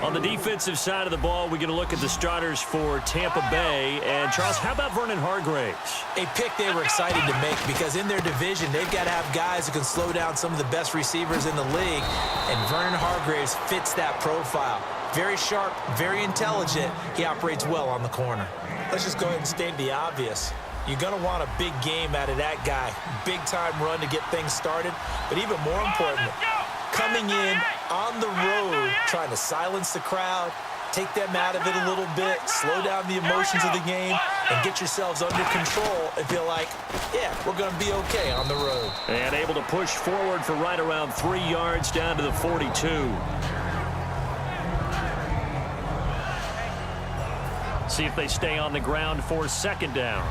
On the defensive side of the ball, we're going to look at the starters for Tampa Bay. And, Charles, how about Vernon Hargreaves? A pick they were excited to make because in their division, they've got to have guys who can slow down some of the best receivers in the league. And Vernon Hargreaves fits that profile. Very sharp, very intelligent. He operates well on the corner. Let's just go ahead and state the obvious. You're going to want a big game out of that guy. Big-time run to get things started. But even more important, coming in on the road, trying to silence the crowd, take them out of it a little bit, slow down the emotions of the game, and get yourselves under control and feel like, yeah, we're going to be okay on the road. And able to push forward for right around 3 yards down to the 42. See if they stay on the ground for second down.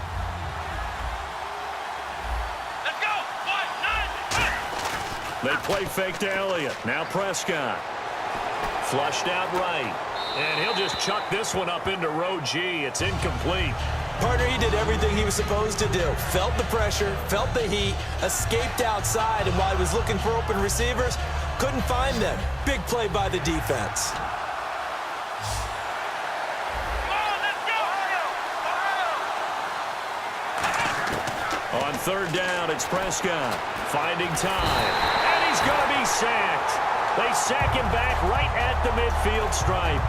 They play fake to Elliott. Now Prescott. Flushed out right. And he'll just chuck this one up into row G. It's incomplete. Partner, he did everything he was supposed to do. Felt the pressure, felt the heat, escaped outside, and while he was looking for open receivers, couldn't find them. Big play by the defense. On third down, it's Prescott. Finding time. He's going to be sacked. They sack him back right at the midfield stripe.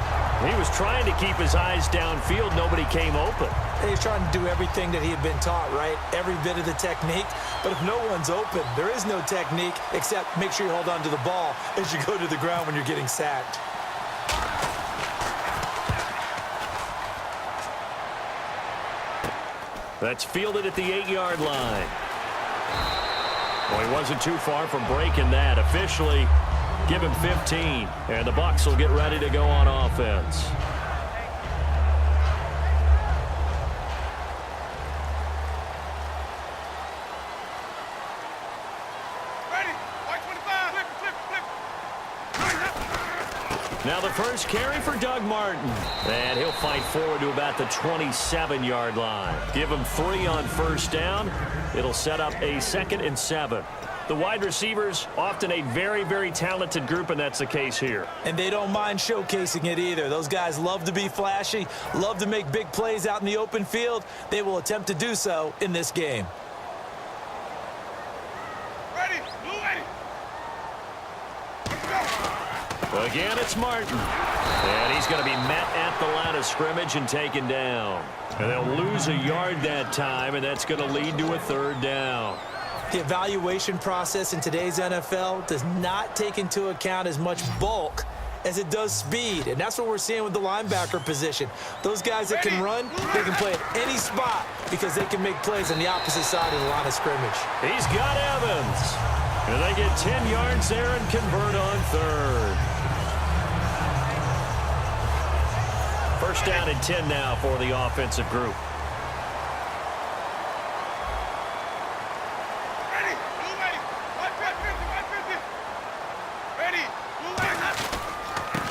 He was trying to keep his eyes downfield. Nobody came open. He's trying to do everything that he had been taught, right? Every bit of the technique. But if no one's open, there is no technique except make sure you hold on to the ball as you go to the ground when you're getting sacked. That's fielded at the 8-yard line. Well, he wasn't too far from breaking that. Officially, give him 15. And the Bucs will get ready to go on offense. Now the first carry for Doug Martin. And he'll fight forward to about the 27-yard line. Give him 3 on first down. It'll set up a 2nd and 7. The wide receivers, often a very, very talented group, and that's the case here. And they don't mind showcasing it either. Those guys love to be flashy, love to make big plays out in the open field. They will attempt to do so in this game. Again, it's Martin. And he's going to be met at the line of scrimmage and taken down. And they'll lose a yard that time, and that's going to lead to a 3rd down. The evaluation process in today's NFL does not take into account as much bulk as it does speed. And that's what we're seeing with the linebacker position. Those guys that can run, they can play at any spot because they can make plays on the opposite side of the line of scrimmage. He's got Evans. And they get 10 yards there and convert on 3rd. First down and 10 now for the offensive group.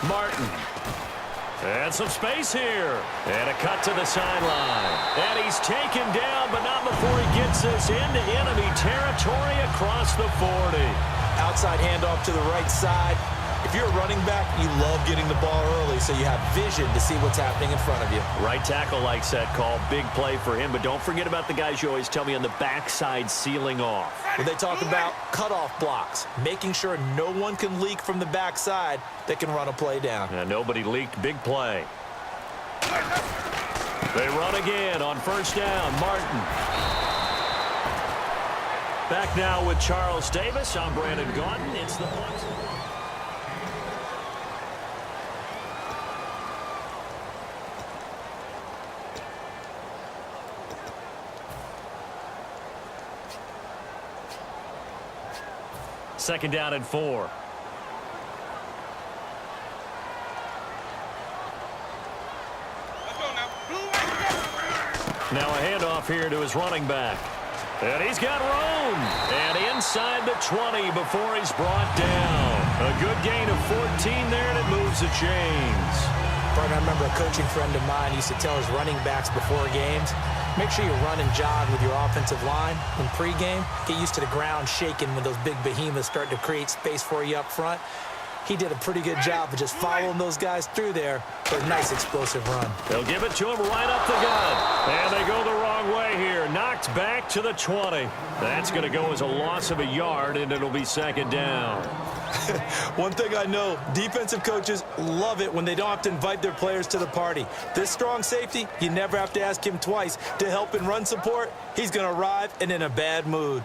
Martin. And some space here. And a cut to the sideline. And he's taken down, but not before he gets this into enemy territory across the 40. Outside handoff to the right side. If you're a running back, you love getting the ball early so you have vision to see what's happening in front of you. Right tackle likes that call. Big play for him, but don't forget about the guys you always tell me on the backside sealing off. When they talk about cutoff blocks, making sure no one can leak from the backside that can run a play down. Yeah, nobody leaked. Big play. They run again on first down. Martin. Back now with Charles Davis. I'm Brandon Gaudin. It's the Bucs. Second down and 4. Now a handoff here to his running back. And he's got room. And inside the 20 before he's brought down. A good gain of 14 there, and it moves the chains. I remember a coaching friend of mine used to tell his running backs before games, make sure you run and jog with your offensive line in pregame. Get used to the ground shaking when those big behemoths start to create space for you up front. he did a pretty good job of just following those guys through there for a nice explosive run. They'll give it to him right up the gut. And they go the wrong way here. Knocked back to the 20. That's going to go as a loss of a yard, and it'll be second down. One thing I know, defensive coaches love it when they don't have to invite their players to the party. This strong safety, you never have to ask him twice to help in run support. He's going to arrive and in a bad mood.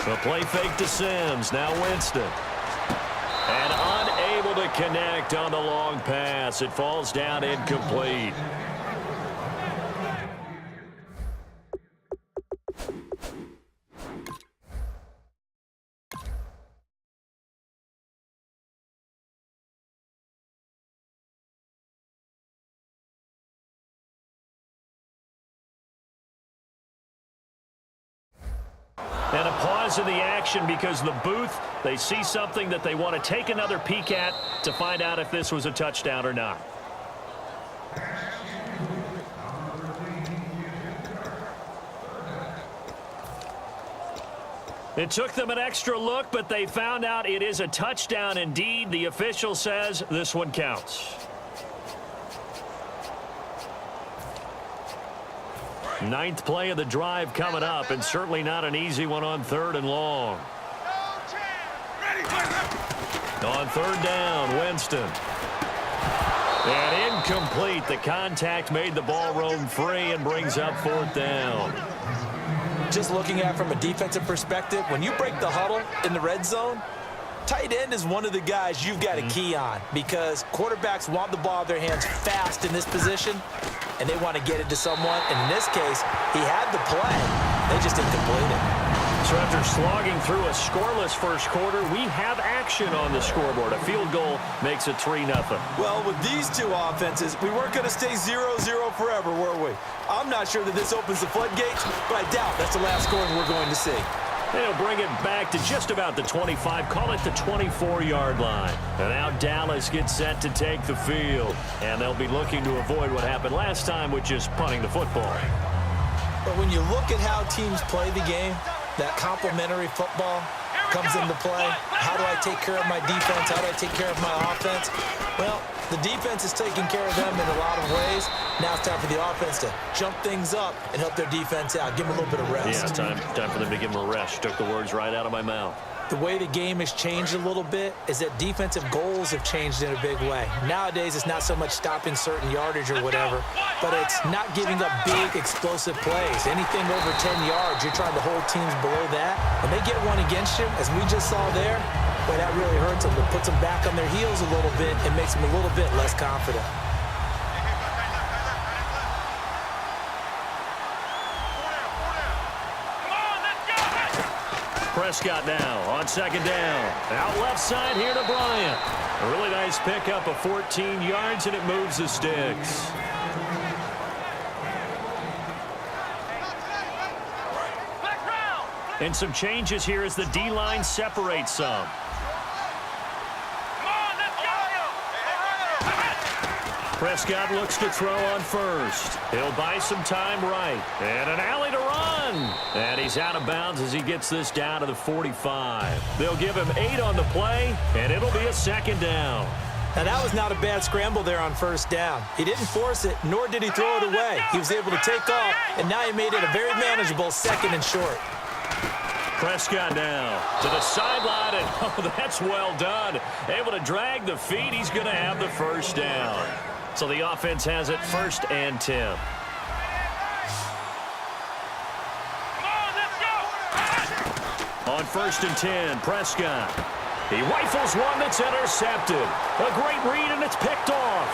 The play fake to Sims. Now Winston. And unable to connect on the long pass. It falls down incomplete. And a pause in the action because the booth, they see something that they want to take another peek at to find out if this was a touchdown or not. It took them an extra look, but they found out it is a touchdown indeed. The official says this one counts. Ninth play of the drive coming up, and certainly not an easy one on 3rd and long. On 3rd down, Winston. And incomplete. The contact made the ball roam free and brings up 4th down. Just looking at it from a defensive perspective, when you break the huddle in the red zone, tight end is one of the guys you've got to key on because quarterbacks want the ball in their hands fast in this position, and they want to get it to someone. And in this case, he had the play. They just didn't complete it. So after slogging through a scoreless first quarter, we have action on the scoreboard. A field goal makes it 3-0. Well, with these two offenses, we weren't going to stay 0-0 forever, were we? I'm not sure that this opens the floodgates, but I doubt that's the last scoring we're going to see. They'll bring it back to just about the 25, call it the 24-yard line. And now Dallas gets set to take the field. And they'll be looking to avoid what happened last time, which is punting the football. But when you look at how teams play the game, that complementary football comes into play. How do I take care of my defense? How do I take care of my offense? Well, the defense is taking care of them in a lot of ways. Now it's time for the offense to jump things up and help their defense out. Give them a little bit of rest. Yeah, time for them to give them a rest. Took the words right out of my mouth. The way the game has changed a little bit is that defensive goals have changed in a big way. Nowadays, it's not so much stopping certain yardage or whatever, but it's not giving up big, explosive plays. Anything over 10 yards, you're trying to hold teams below that. When they get one against you, as we just saw there, boy, that really hurts them. It puts them back on their heels a little bit and makes them a little bit less confident. Prescott now on 2nd down. Out left side here to Bryant. A really nice pickup of 14 yards, and it moves the sticks. And some changes here as the D-line separates some. Prescott looks to throw on first. He'll buy some time right. And an alley to run. And he's out of bounds as he gets this down to the 45. They'll give him 8 on the play, and it'll be a 2nd down. Now, that was not a bad scramble there on 1st down. He didn't force it, nor did he throw it away. He was able to take off, and now he made it a very manageable 2nd and short. Prescott now to the sideline, and oh, that's well done. Able to drag the feet. He's going to have the 1st down. So the offense has it 1st and 10. On 1st and 10, Prescott. He rifles one that's intercepted. A great read, and it's picked off.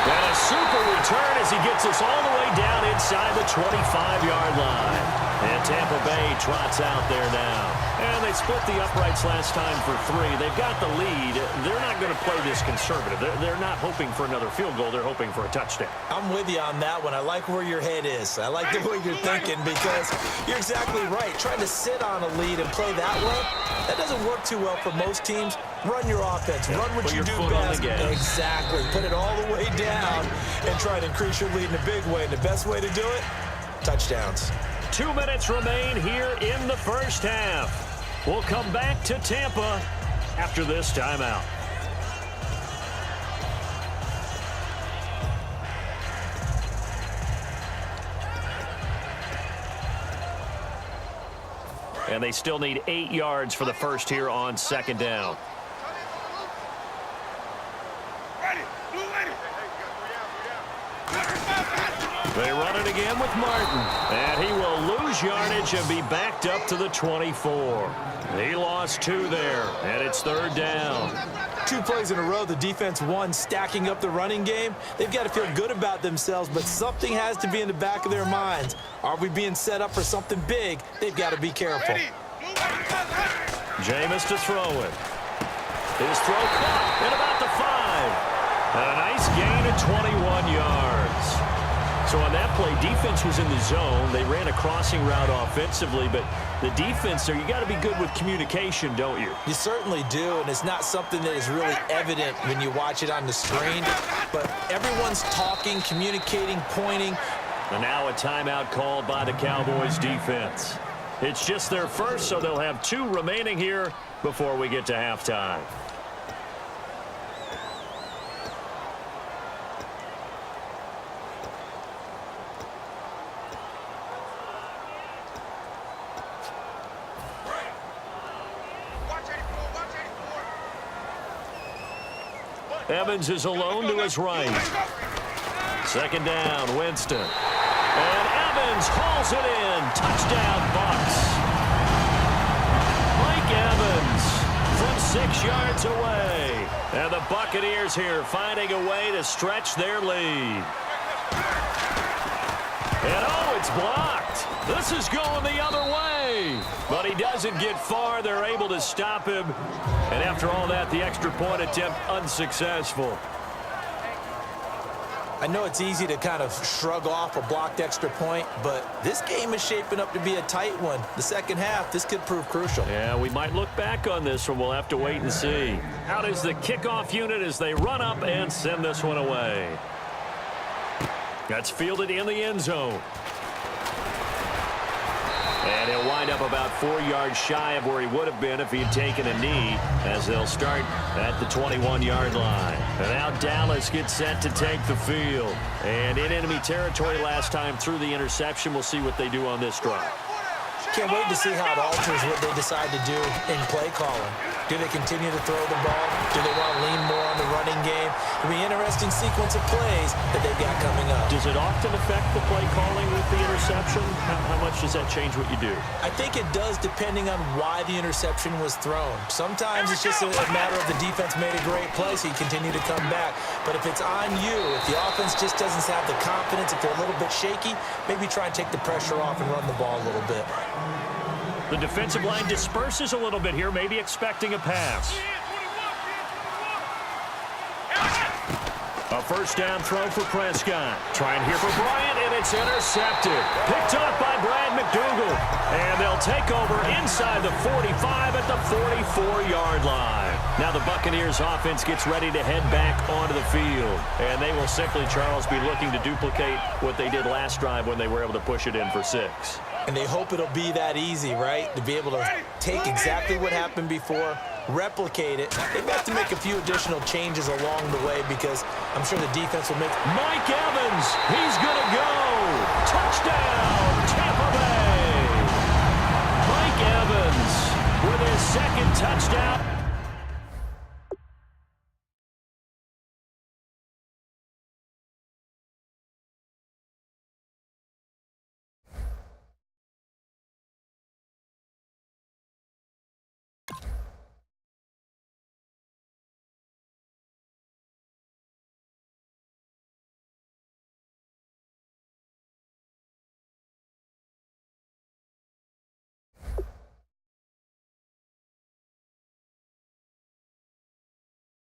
And a super return as he gets us all the way down inside the 25-yard line. And Tampa Bay trots out there now. And they split the uprights last time for 3. They've got the lead. They're not going to play this conservative. They're not hoping for another field goal. They're hoping for a touchdown. I'm with you on that one. I like where your head is. I like the way you're thinking because you're exactly right. Trying to sit on a lead and play that way, that doesn't work too well for most teams. Run your offense. Run what you do best. Exactly. Put it all the way down and try to increase your lead in a big way. And the best way to do it, touchdowns. 2 minutes remain here in the first half. We'll come back to Tampa after this timeout. And they still need 8 yards for the first here on second down. They run it again with Martin. And he will lose yardage and be backed up to the 24. He lost 2 there, and it's third down. 2 plays in a row, the defense won, stacking up the running game. They've got to feel good about themselves, but something has to be in the back of their minds. Are we being set up for something big? They've got to be careful. Jameis to throw it. His throw caught at about the 5. And a nice gain of 21 yards. So on that play, defense was in the zone. They ran a crossing route offensively, but the defense there, you got to be good with communication, don't you? You certainly do, and it's not something that is really evident when you watch it on the screen. But everyone's talking, communicating, pointing. And now a timeout called by the Cowboys defense. It's just their first, so they'll have 2 remaining here before we get to halftime. Evans is alone to his right. Second down, Winston. And Evans hauls it in. Touchdown, Bucs. Mike Evans from 6 yards away. And the Buccaneers here finding a way to stretch their lead. And oh, it's blocked. This is going the other way. But he doesn't get far. They're able to stop him. And after all that, the extra point attempt unsuccessful. I know it's easy to kind of shrug off a blocked extra point, but this game is shaping up to be a tight one. The second half, this could prove crucial. Yeah, we might look back on this one. We'll have to wait and see. Out is the kickoff unit as they run up and send this one away. That's fielded in the end zone. And he'll wind up about 4 yards shy of where he would have been if he had taken a knee, as they'll start at the 21-yard line. And now Dallas gets set to take the field. And in enemy territory last time through the interception. We'll see what they do on this drive. Can't wait to see how it alters what they decide to do in play calling. Do they continue to throw the ball? Do they want to lean more on the running game? It'll be an interesting sequence of plays that they've got coming up. Does it often affect the play calling with the interception? How much does that change what you do? I think it does, depending on why the interception was thrown. Sometimes it's just a matter of the defense made a great play, so you continue to come back. But if it's on you, if the offense just doesn't have the confidence, if they're a little bit shaky, maybe try and take the pressure off and run the ball a little bit. The defensive line disperses a little bit here, maybe expecting a pass. A first down throw for Prescott. Trying here for Bryant, and it's intercepted. Picked up by Brad McDougal. And they'll take over inside the 45 at the 44-yard line. Now the Buccaneers offense gets ready to head back onto the field. And they will simply, Charles, be looking to duplicate what they did last drive when they were able to push it in for 6. And they hope it'll be that easy, right? To be able to take exactly what happened before, replicate it. They've got to make a few additional changes along the way because I'm sure the defense will make... Mike Evans, he's going to go. Touchdown, Tampa Bay. Mike Evans with his second touchdown.